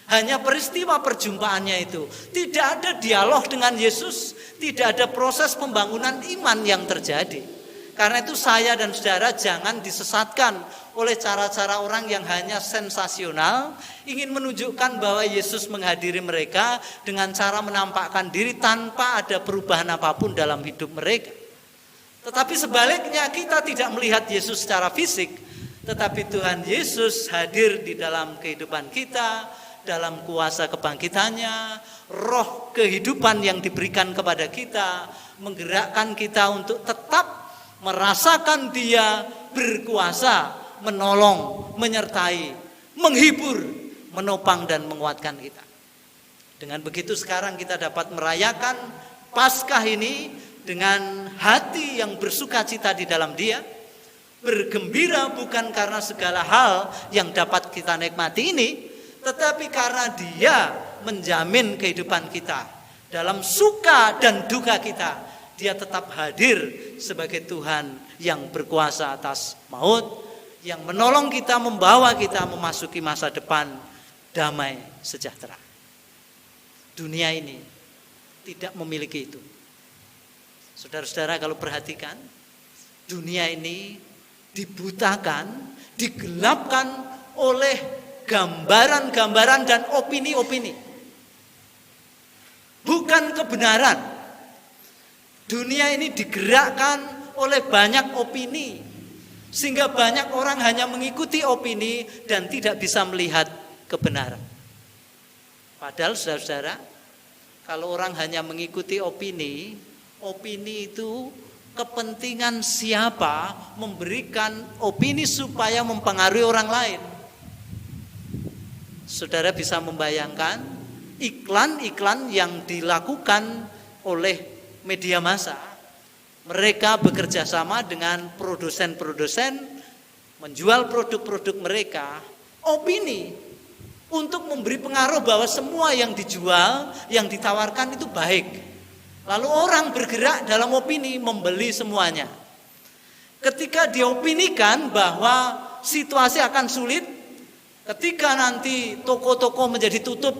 Hanya peristiwa perjumpaannya itu. Tidak ada dialog dengan Yesus, tidak ada proses pembangunan iman yang terjadi. Karena itu saya dan saudara jangan disesatkan oleh cara-cara orang yang hanya sensasional, ingin menunjukkan bahwa Yesus menghadiri mereka dengan cara menampakkan diri tanpa ada perubahan apapun dalam hidup mereka. Tetapi sebaliknya kita tidak melihat Yesus secara fisik, tetapi Tuhan Yesus hadir di dalam kehidupan kita, dalam kuasa kebangkitannya, roh kehidupan yang diberikan kepada kita, menggerakkan kita untuk tetap merasakan Dia berkuasa, menolong, menyertai, menghibur, menopang dan menguatkan kita. Dengan begitu sekarang kita dapat merayakan Paskah ini dengan hati yang bersukacita di dalam Dia, bergembira bukan karena segala hal yang dapat kita nikmati ini, tetapi karena Dia menjamin kehidupan kita. Dalam suka dan duka kita, Dia tetap hadir sebagai Tuhan yang berkuasa atas maut, yang menolong kita, membawa kita memasuki masa depan damai sejahtera. Dunia ini tidak memiliki itu. Saudara-saudara kalau perhatikan, dunia ini dibutakan, digelapkan oleh gambaran-gambaran dan opini-opini. Bukan kebenaran. Dunia ini digerakkan oleh banyak opini, sehingga banyak orang hanya mengikuti opini dan tidak bisa melihat kebenaran. Padahal saudara-saudara, kalau orang hanya mengikuti opini itu kepentingan siapa memberikan opini supaya mempengaruhi orang lain. Saudara bisa membayangkan iklan-iklan yang dilakukan oleh media massa. Mereka bekerja sama dengan produsen-produsen menjual produk-produk mereka, opini untuk memberi pengaruh bahwa semua yang dijual, yang ditawarkan itu baik. Lalu orang bergerak dalam opini, membeli semuanya. Ketika diopinikan bahwa situasi akan sulit, ketika nanti toko-toko menjadi tutup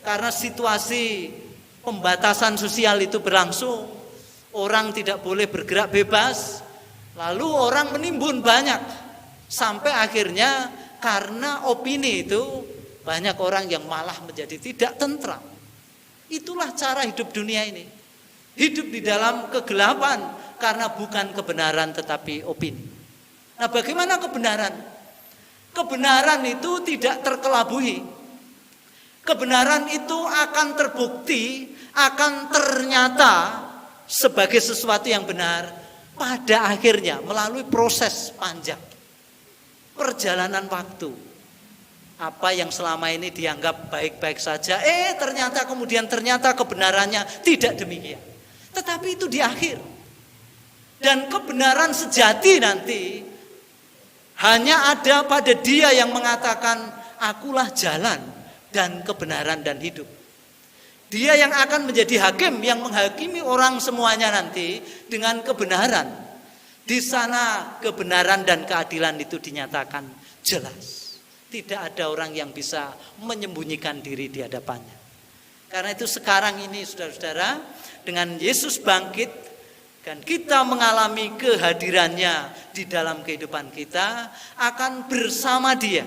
karena situasi pembatasan sosial itu berlangsung, orang tidak boleh bergerak bebas, lalu orang menimbun banyak, sampai akhirnya karena opini itu banyak orang yang malah menjadi tidak tentram. Itulah cara hidup dunia ini. Hidup di dalam kegelapan karena bukan kebenaran tetapi opini. Nah, bagaimana kebenaran? Kebenaran itu tidak terkelabui. Kebenaran itu akan terbukti, akan ternyata sebagai sesuatu yang benar pada akhirnya melalui proses panjang perjalanan waktu. Apa yang selama ini dianggap baik-baik saja, ternyata kebenarannya tidak demikian. Tetapi itu di akhir. Dan kebenaran sejati nanti hanya ada pada Dia yang mengatakan, akulah jalan dan kebenaran dan hidup. Dia yang akan menjadi hakim, yang menghakimi orang semuanya nanti dengan kebenaran. Di sana kebenaran dan keadilan itu dinyatakan jelas. Tidak ada orang yang bisa menyembunyikan diri di hadapannya. Karena itu sekarang ini saudara-saudara, dengan Yesus bangkit dan kita mengalami kehadirannya di dalam kehidupan kita, akan bersama Dia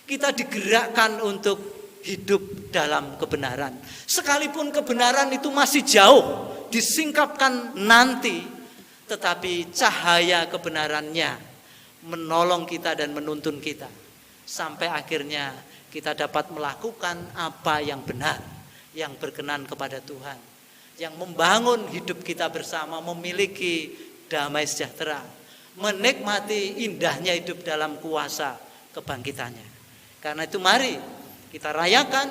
kita digerakkan untuk hidup dalam kebenaran. Sekalipun kebenaran itu masih jauh, disingkapkan nanti, tetapi cahaya kebenarannya menolong kita dan menuntun kita sampai akhirnya kita dapat melakukan apa yang benar, yang berkenan kepada Tuhan, yang membangun hidup kita bersama, memiliki damai sejahtera, menikmati indahnya hidup dalam kuasa kebangkitannya. Karena itu mari kita rayakan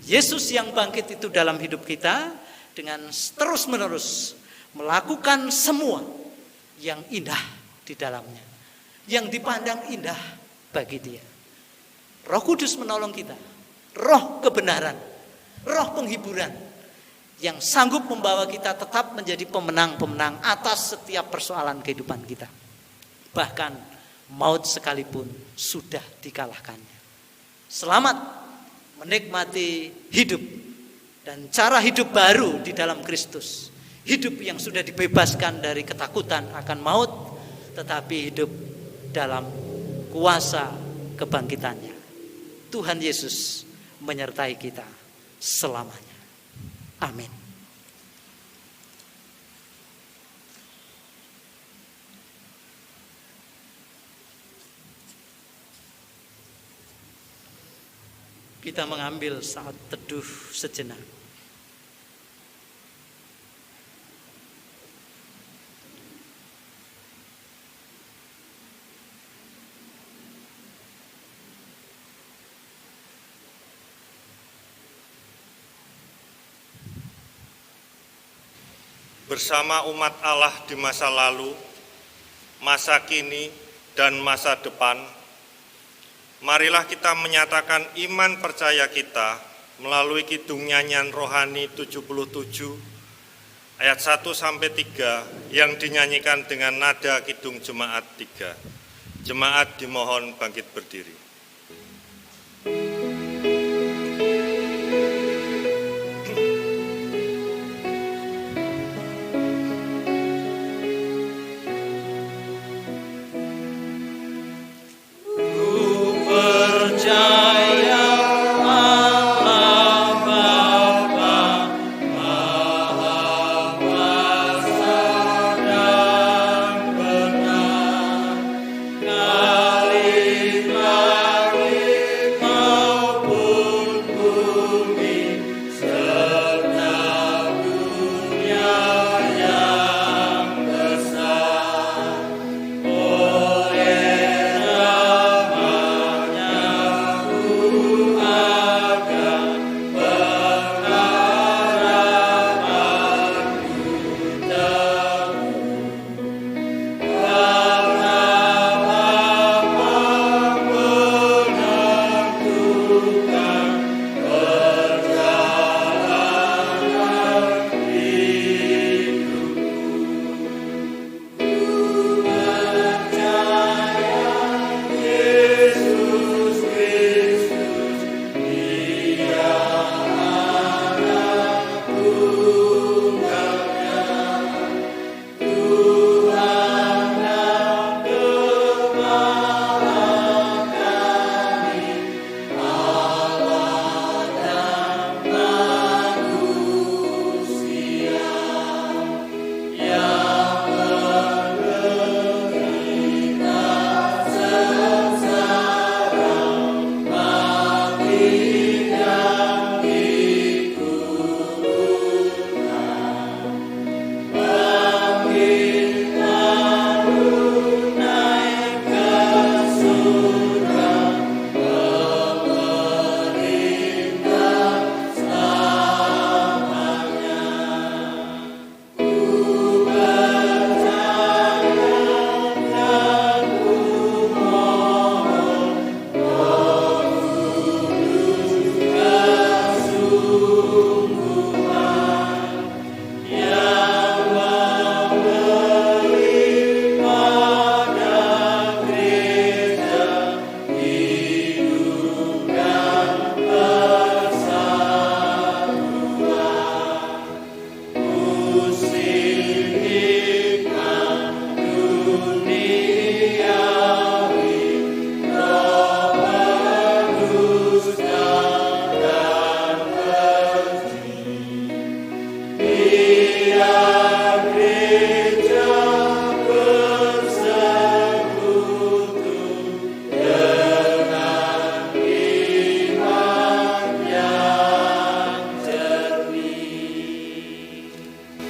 Yesus yang bangkit itu dalam hidup kita dengan terus-menerus melakukan semua yang indah di dalamnya, yang dipandang indah bagi Dia. Roh Kudus menolong kita, roh kebenaran, roh penghiburan yang sanggup membawa kita tetap menjadi pemenang-pemenang atas setiap persoalan kehidupan kita. Bahkan maut sekalipun sudah dikalahkannya. Selamat menikmati hidup dan cara hidup baru di dalam Kristus. Hidup yang sudah dibebaskan dari ketakutan akan maut, tetapi hidup dalam kuasa kebangkitannya. Tuhan Yesus menyertai kita selamanya. Amin. Kita mengambil saat teduh sejenak. Bersama umat Allah di masa lalu, masa kini, dan masa depan, marilah kita menyatakan iman percaya kita melalui kidung nyanyian rohani 77 ayat 1-3 yang dinyanyikan dengan nada kidung jemaat 3. Jemaat dimohon bangkit berdiri.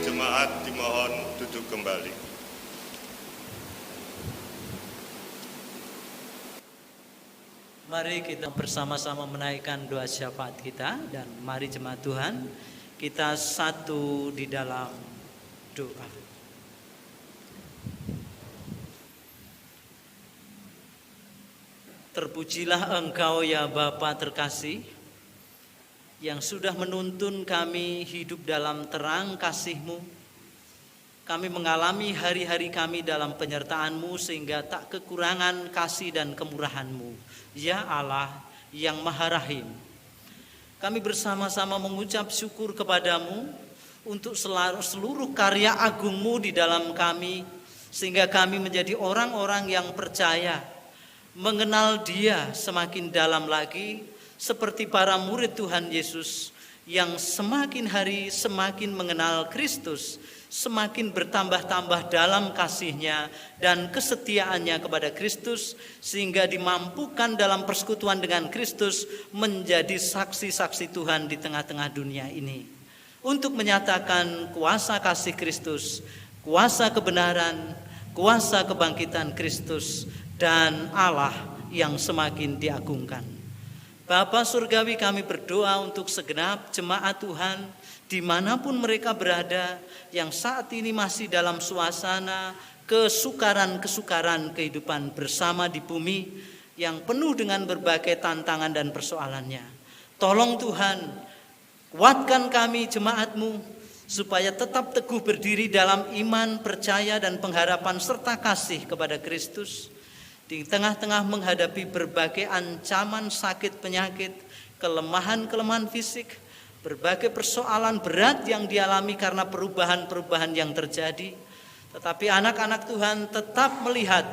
Jemaat dimohon duduk kembali. Mari kita bersama-sama menaikkan doa syafaat kita, dan mari jemaat Tuhan kita satu di dalam doa. Terpujilah Engkau ya Bapa terkasih, yang sudah menuntun kami hidup dalam terang kasih-Mu. Kami mengalami hari-hari kami dalam penyertaan-Mu sehingga tak kekurangan kasih dan kemurahan-Mu. Ya Allah yang Maha Rahim, kami bersama-sama mengucap syukur kepadamu untuk seluruh karya agung-Mu di dalam kami, sehingga kami menjadi orang-orang yang percaya, mengenal Dia semakin dalam lagi, seperti para murid Tuhan Yesus yang semakin hari semakin mengenal Kristus, semakin bertambah-tambah dalam kasih-Nya dan kesetiaannya kepada Kristus, sehingga dimampukan dalam persekutuan dengan Kristus menjadi saksi-saksi Tuhan di tengah-tengah dunia ini, untuk menyatakan kuasa kasih Kristus, kuasa kebenaran, kuasa kebangkitan Kristus, dan Allah yang semakin diagungkan. Bapa Surgawi, kami berdoa untuk segenap jemaat Tuhan dimanapun mereka berada, yang saat ini masih dalam suasana kesukaran-kesukaran kehidupan bersama di bumi yang penuh dengan berbagai tantangan dan persoalannya. Tolong Tuhan, kuatkan kami jemaat-Mu supaya tetap teguh berdiri dalam iman, percaya, dan pengharapan serta kasih kepada Kristus di tengah-tengah menghadapi berbagai ancaman sakit penyakit, kelemahan-kelemahan fisik, berbagai persoalan berat yang dialami karena perubahan-perubahan yang terjadi. Tetapi anak-anak Tuhan tetap melihat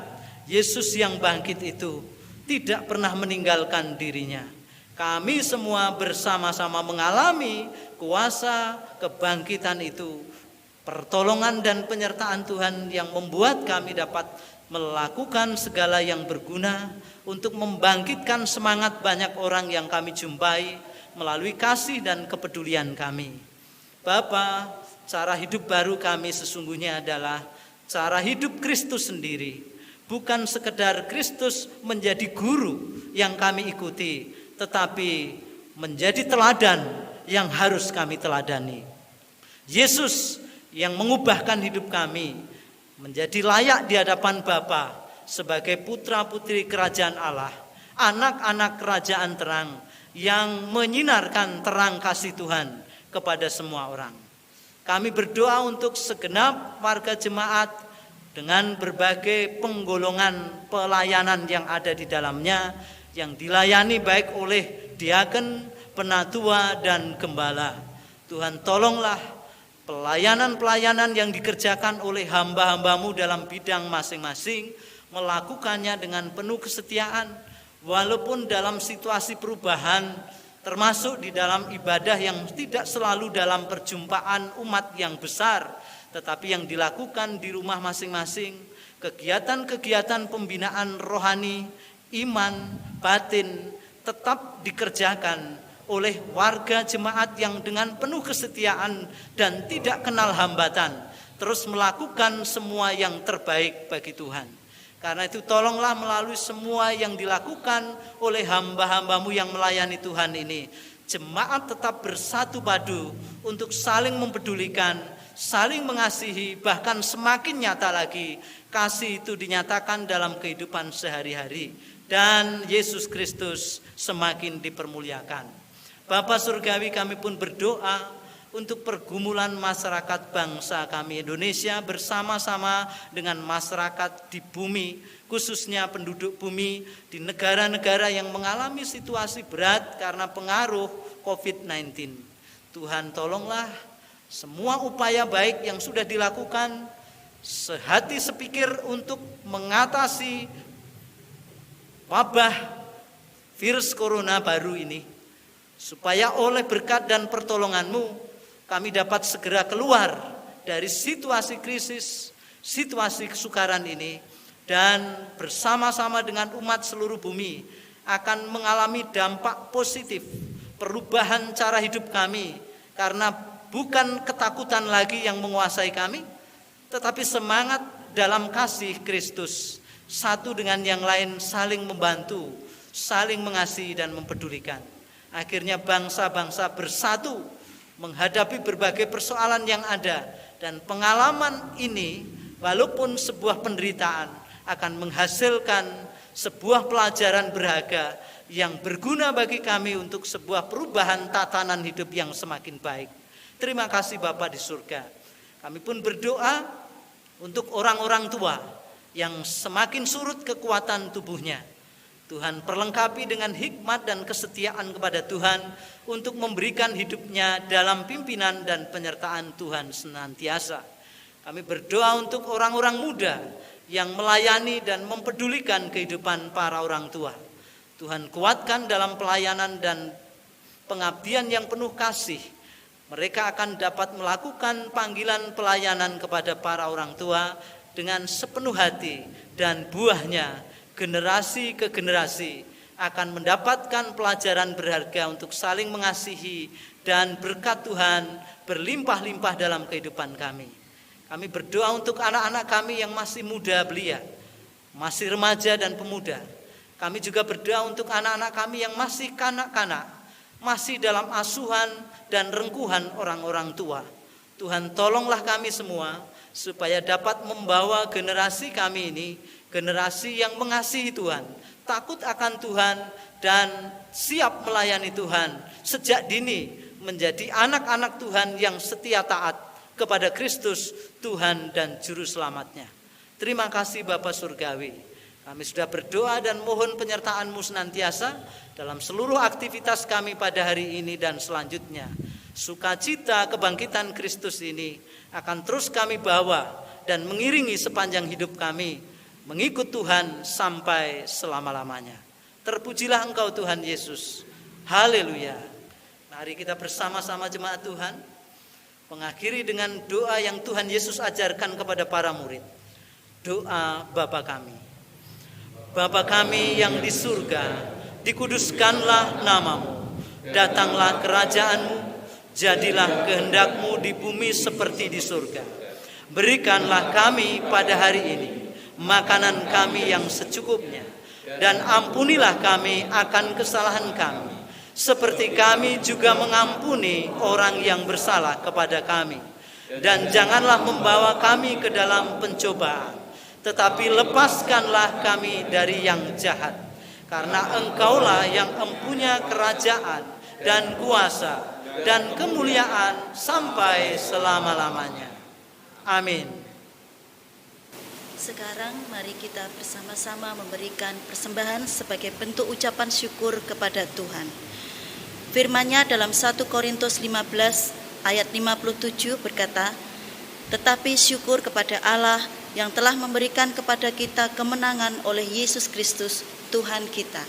Yesus yang bangkit itu tidak pernah meninggalkan dirinya. Kami semua bersama-sama mengalami kuasa kebangkitan itu, pertolongan dan penyertaan Tuhan yang membuat kami dapat melakukan segala yang berguna untuk membangkitkan semangat banyak orang yang kami jumpai melalui kasih dan kepedulian kami. Bapa, cara hidup baru kami sesungguhnya adalah cara hidup Kristus sendiri. Bukan sekedar Kristus menjadi guru yang kami ikuti, tetapi menjadi teladan yang harus kami teladani. Yesus yang mengubahkan hidup kami menjadi layak di hadapan Bapa sebagai putra-putri kerajaan Allah, anak-anak kerajaan terang yang menyinarkan terang kasih Tuhan kepada semua orang. Kami berdoa untuk segenap warga jemaat dengan berbagai penggolongan pelayanan yang ada di dalamnya, yang dilayani baik oleh diaken, penatua, dan gembala. Tuhan, tolonglah pelayanan-pelayanan yang dikerjakan oleh hamba-hamba-Mu dalam bidang masing-masing, melakukannya dengan penuh kesetiaan, walaupun dalam situasi perubahan, termasuk di dalam ibadah yang tidak selalu dalam perjumpaan umat yang besar, tetapi yang dilakukan di rumah masing-masing, kegiatan-kegiatan pembinaan rohani, iman, batin, tetap dikerjakan oleh warga jemaat yang dengan penuh kesetiaan dan tidak kenal hambatan, terus melakukan semua yang terbaik bagi Tuhan. Karena itu tolonglah melalui semua yang dilakukan oleh hamba-hamba-Mu yang melayani Tuhan ini, jemaat tetap bersatu padu untuk saling mempedulikan, saling mengasihi, bahkan semakin nyata lagi kasih itu dinyatakan dalam kehidupan sehari-hari, dan Yesus Kristus semakin dipermuliakan. Bapa Surgawi, kami pun berdoa untuk pergumulan masyarakat bangsa kami Indonesia bersama-sama dengan masyarakat di bumi, khususnya penduduk bumi di negara-negara yang mengalami situasi berat karena pengaruh COVID-19. Tuhan, tolonglah semua upaya baik yang sudah dilakukan sehati sepikir untuk mengatasi wabah virus corona baru ini, supaya oleh berkat dan pertolongan-Mu kami dapat segera keluar dari situasi krisis, situasi kesukaran ini, dan bersama-sama dengan umat seluruh bumi akan mengalami dampak positif perubahan cara hidup kami, karena bukan ketakutan lagi yang menguasai kami, tetapi semangat dalam kasih Kristus, satu dengan yang lain saling membantu, saling mengasihi dan mempedulikan. Akhirnya bangsa-bangsa bersatu menghadapi berbagai persoalan yang ada, dan pengalaman ini walaupun sebuah penderitaan akan menghasilkan sebuah pelajaran berharga yang berguna bagi kami untuk sebuah perubahan tatanan hidup yang semakin baik. Terima kasih Bapa di surga. Kami pun berdoa untuk orang-orang tua yang semakin surut kekuatan tubuhnya. Tuhan perlengkapi dengan hikmat dan kesetiaan kepada Tuhan untuk memberikan hidupnya dalam pimpinan dan penyertaan Tuhan senantiasa. Kami berdoa untuk orang-orang muda yang melayani dan mempedulikan kehidupan para orang tua. Tuhan kuatkan dalam pelayanan dan pengabdian yang penuh kasih. Mereka akan dapat melakukan panggilan pelayanan kepada para orang tua dengan sepenuh hati, dan buahnya generasi ke generasi akan mendapatkan pelajaran berharga untuk saling mengasihi, dan berkat Tuhan berlimpah-limpah dalam kehidupan kami. Kami berdoa untuk anak-anak kami yang masih muda belia, masih remaja dan pemuda. Kami juga berdoa untuk anak-anak kami yang masih kanak-kanak, masih dalam asuhan dan rengkuhan orang-orang tua. Tuhan tolonglah kami semua supaya dapat membawa generasi kami ini, generasi yang mengasihi Tuhan, takut akan Tuhan, dan siap melayani Tuhan sejak dini, menjadi anak-anak Tuhan yang setia taat kepada Kristus Tuhan dan Juru Selamatnya. Terima kasih Bapa Surgawi. Kami sudah berdoa dan mohon penyertaan-Mu senantiasa dalam seluruh aktivitas kami pada hari ini dan selanjutnya. Sukacita kebangkitan Kristus ini akan terus kami bawa dan mengiringi sepanjang hidup kami, mengikut Tuhan sampai selama-lamanya. Terpujilah Engkau Tuhan Yesus. Haleluya. Mari kita bersama-sama jemaat Tuhan mengakhiri dengan doa yang Tuhan Yesus ajarkan kepada para murid. Doa Bapa kami. Bapa kami yang di surga, dikuduskanlah namamu. Datanglah kerajaan-Mu, jadilah kehendak-Mu di bumi seperti di surga. Berikanlah kami pada hari ini makanan kami yang secukupnya, dan ampunilah kami akan kesalahan kami, seperti kami juga mengampuni orang yang bersalah kepada kami. Dan janganlah membawa kami ke dalam pencobaan, tetapi lepaskanlah kami dari yang jahat. Karena Engkaulah yang empunya kerajaan dan kuasa dan kemuliaan sampai selama-lamanya. Amin. Sekarang mari kita bersama-sama memberikan persembahan sebagai bentuk ucapan syukur kepada Tuhan. Firman-Nya dalam 1 Korintus 15 ayat 57 berkata, "Tetapi syukur kepada Allah yang telah memberikan kepada kita kemenangan oleh Yesus Kristus Tuhan kita."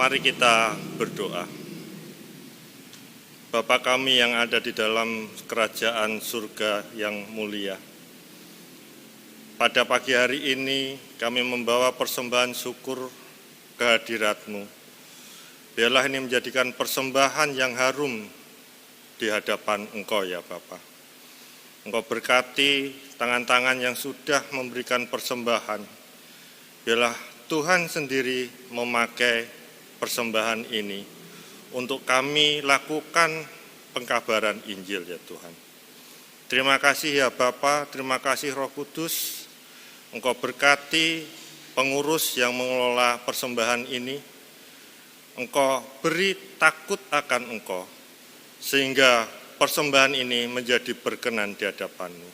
Mari kita berdoa. Bapa kami yang ada di dalam kerajaan surga yang mulia, pada pagi hari ini kami membawa persembahan syukur kehadirat-Mu. Biarlah ini menjadikan persembahan yang harum di hadapan Engkau ya Bapa. Engkau berkati tangan-tangan yang sudah memberikan persembahan. Biarlah Tuhan sendiri memakai persembahan ini untuk kami lakukan pengkabaran Injil ya Tuhan. Terima kasih ya Bapa, terima kasih Roh Kudus. Engkau berkati pengurus yang mengelola persembahan ini. Engkau beri takut akan Engkau, sehingga persembahan ini menjadi berkenan di hadapan-Mu.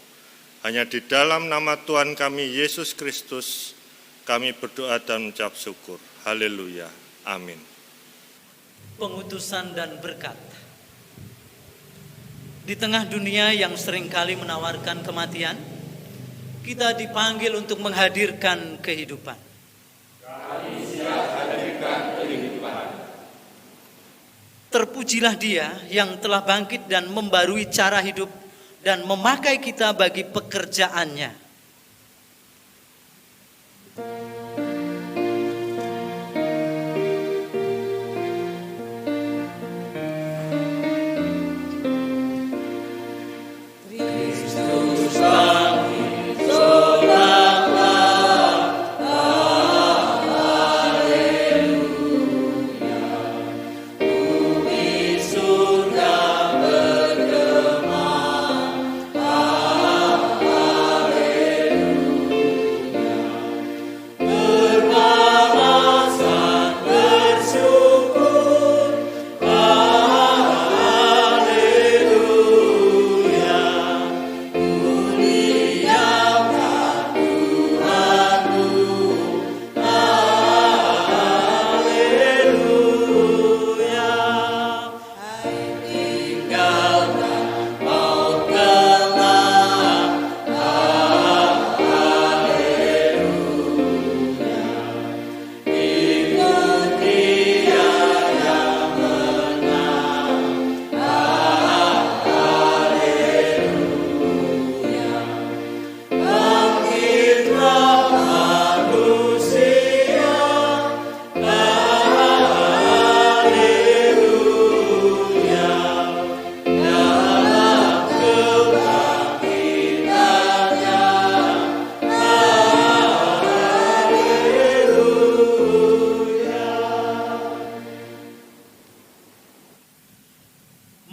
Hanya di dalam nama Tuhan kami, Yesus Kristus, kami berdoa dan mengucap syukur. Haleluya. Amin. Pengutusan dan berkat. Di tengah dunia yang seringkali menawarkan kematian, kita dipanggil untuk menghadirkan kehidupan. Kami siap hadirkan kehidupan. Terpujilah Dia yang telah bangkit dan membarui cara hidup dan memakai kita bagi pekerjaannya.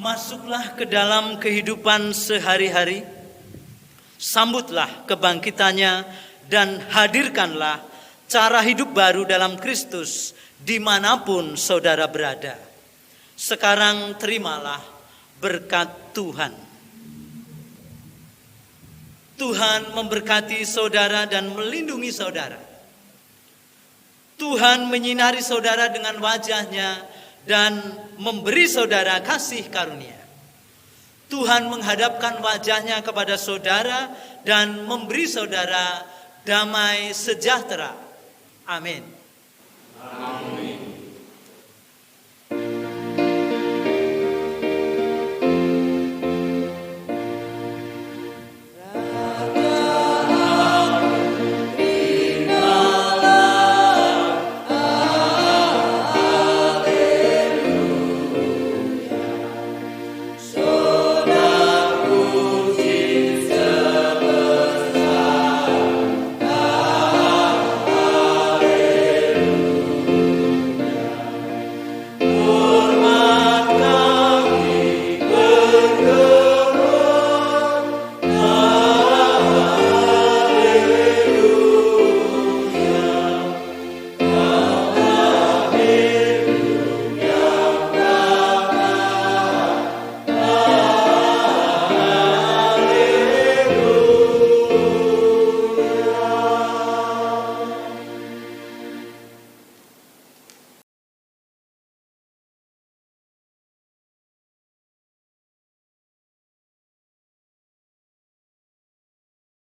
Masuklah ke dalam kehidupan sehari-hari, sambutlah kebangkitannya dan hadirkanlah cara hidup baru dalam Kristus dimanapun saudara berada. Sekarang terimalah berkat Tuhan. Tuhan memberkati saudara dan melindungi saudara. Tuhan menyinari saudara dengan wajah-Nya dan memberi saudara kasih karunia. Tuhan menghadapkan wajah-Nya kepada saudara dan memberi saudara damai sejahtera. Amin. Amin.